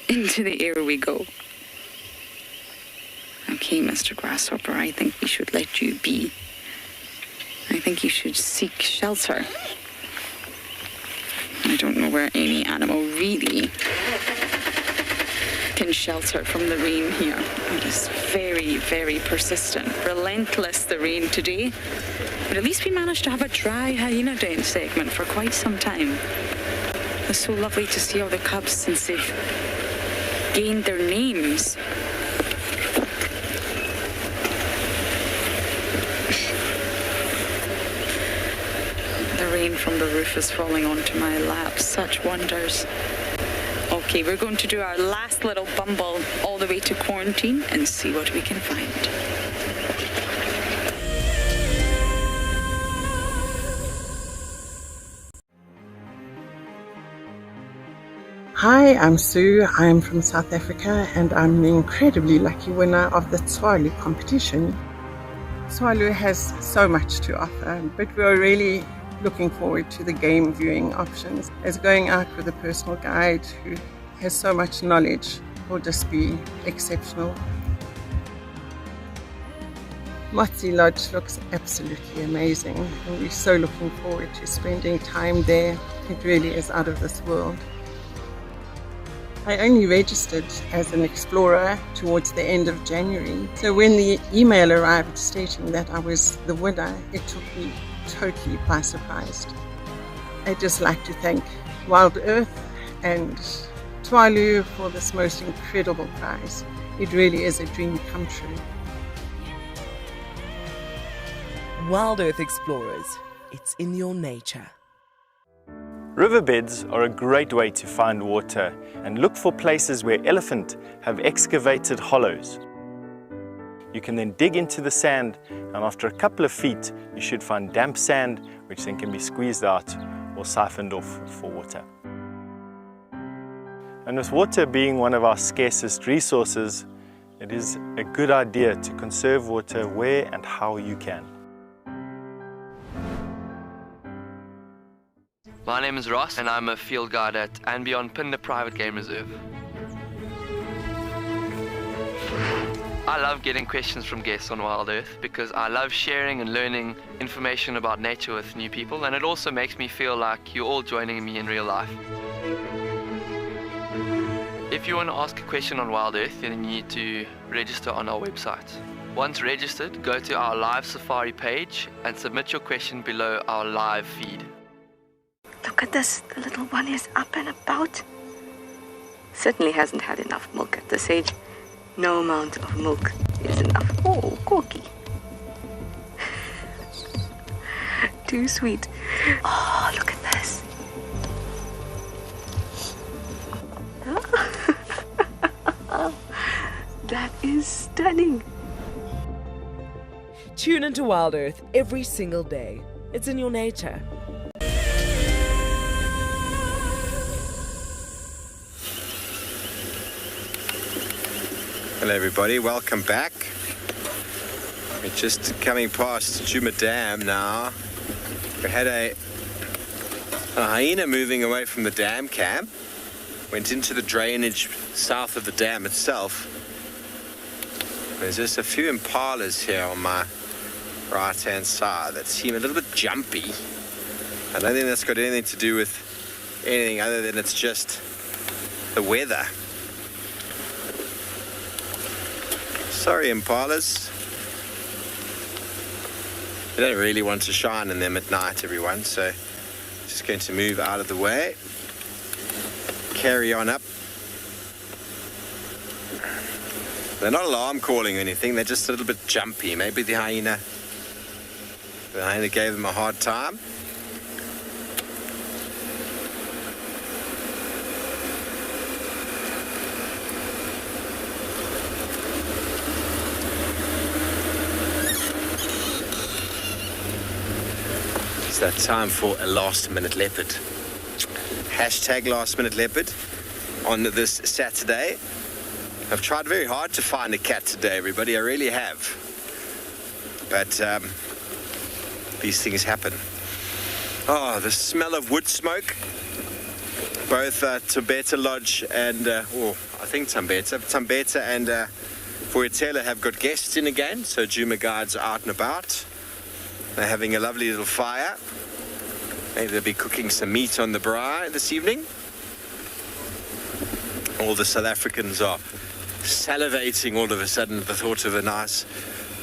into the air we go. Okay, Mr. Grasshopper, I think we should let you be. I think you should seek shelter. I don't know where any animal really can shelter from the rain here. It is very, very persistent. Relentless, the rain today. But at least we managed to have a dry Hyena Den segment for quite some time. It's so lovely to see all the cubs since they've gained their names. The rain from the roof is falling onto my lap. Such wonders. Okay, we're going to do our last little bumble all the way to quarantine and see what we can find. Hi, I'm Sue. I'm from South Africa and I'm the incredibly lucky winner of the Tswalu competition. Tswalu has so much to offer, but we're really looking forward to the game viewing options, as going out with a personal guide who has so much knowledge will just be exceptional. Motsi Lodge looks absolutely amazing and we're so looking forward to spending time there. It really is out of this world. I only registered as an explorer towards the end of January, so when the email arrived stating that I was the winner, it took me totally by surprise. I'd just like to thank WildEarth and Tswalu for this most incredible prize. It really is a dream come true. WildEarth Explorers, it's in your nature. Riverbeds are a great way to find water and look for places where elephant have excavated hollows. You can then dig into the sand, and after a couple of feet you should find damp sand, which then can be squeezed out or siphoned off for water. And with water being one of our scarcest resources, it is a good idea to conserve water where and how you can. My name is Ross and I'm a field guide at andBeyond Phinda Private Game Reserve. I love getting questions from guests on WildEarth because I love sharing and learning information about nature with new people, and it also makes me feel like you're all joining me in real life. If you want to ask a question on WildEarth, then you need to register on our website. Once registered, go to our live safari page and submit your question below our live feed. Look at this, the little one is up and about. Certainly hasn't had enough milk at this age. No amount of milk is enough. Oh, Corky. Too sweet. Oh, look at this. That is stunning. Tune into WildEarth every single day. It's in your nature. Hello everybody, welcome back. We're just coming past Djuma Dam now. We had a hyena moving away from the dam camp. Went into the drainage south of the dam itself. There's just a few impalas here on my right hand side that seem a little bit jumpy. I don't think that's got anything to do with anything other than it's just the weather. Sorry, impalas. You don't really want to shine in them at night, everyone, so just going to move out of the way. Carry on up. They're not alarm calling or anything, they're just a little bit jumpy. Maybe the hyena gave them a hard time. It's that time for a last minute leopard. Hashtag last minute leopard on this Saturday. I've tried very hard to find a cat today, everybody. I really have. But these things happen. Oh, the smell of wood smoke. Both Tibeta Lodge and, I think Tibeta and Voyatela have got guests in again. So Djuma guides are out and about. They're having a lovely little fire. Maybe they'll be cooking some meat on the braai this evening. All the South Africans are salivating all of a sudden at the thought of a nice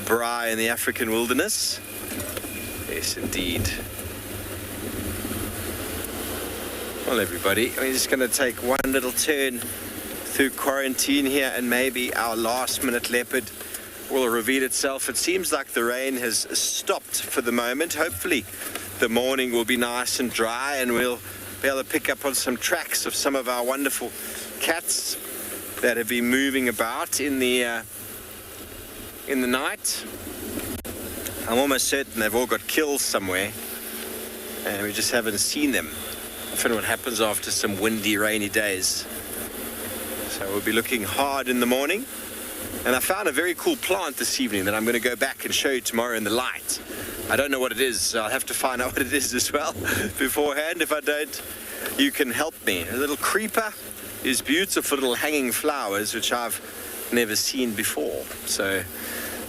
braai in the African wilderness. Yes, indeed. Well, everybody, we're just going to take one little turn through quarantine here, and maybe our last-minute leopard will reveal itself. It seems like the rain has stopped for the moment. Hopefully the morning will be nice and dry, and we'll be able to pick up on some tracks of some of our wonderful cats that have been moving about in the night. I'm almost certain they've all got kills somewhere, and we just haven't seen them. Often what happens after some windy, rainy days. So we'll be looking hard in the morning. And I found a very cool plant this evening that I'm going to go back and show you tomorrow in the light. I don't know what it is, so I'll have to find out what it is as well beforehand. If I don't, you can help me. A little creeper. These beautiful little hanging flowers, which I've never seen before. So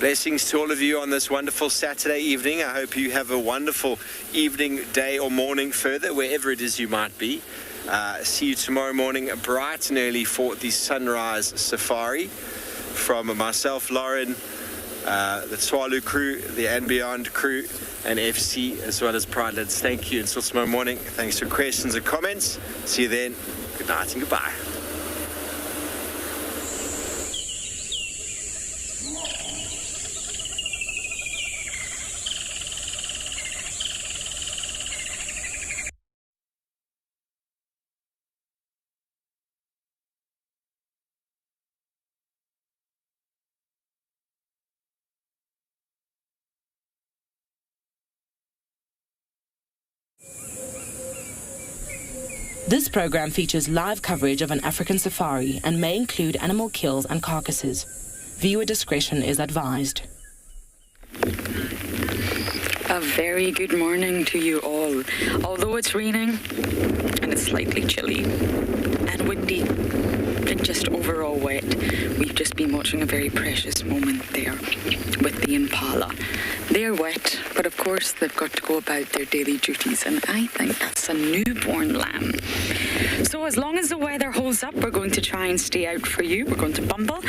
blessings to all of you on this wonderful Saturday evening. I hope you have a wonderful evening, day or morning further, wherever it is you might be. See you tomorrow morning bright and early for the sunrise safari. From myself, Lauren, the Tswalu crew, the andBeyond crew, and FC, as well as Pridelands. Thank you, until tomorrow morning. Thanks for questions and comments. See you then. Good night and goodbye. This program features live coverage of an African safari and may include animal kills and carcasses. Viewer discretion is advised. A very good morning to you all. Although it's raining and it's slightly chilly and windy and just overall wet, we've just been watching a very precious moment there with the impala. They're wet, but of course they've got to go about their daily duties, and I think that's a newborn lamb. So as long as the weather holds up, we're going to try and stay out for you. We're going to bumble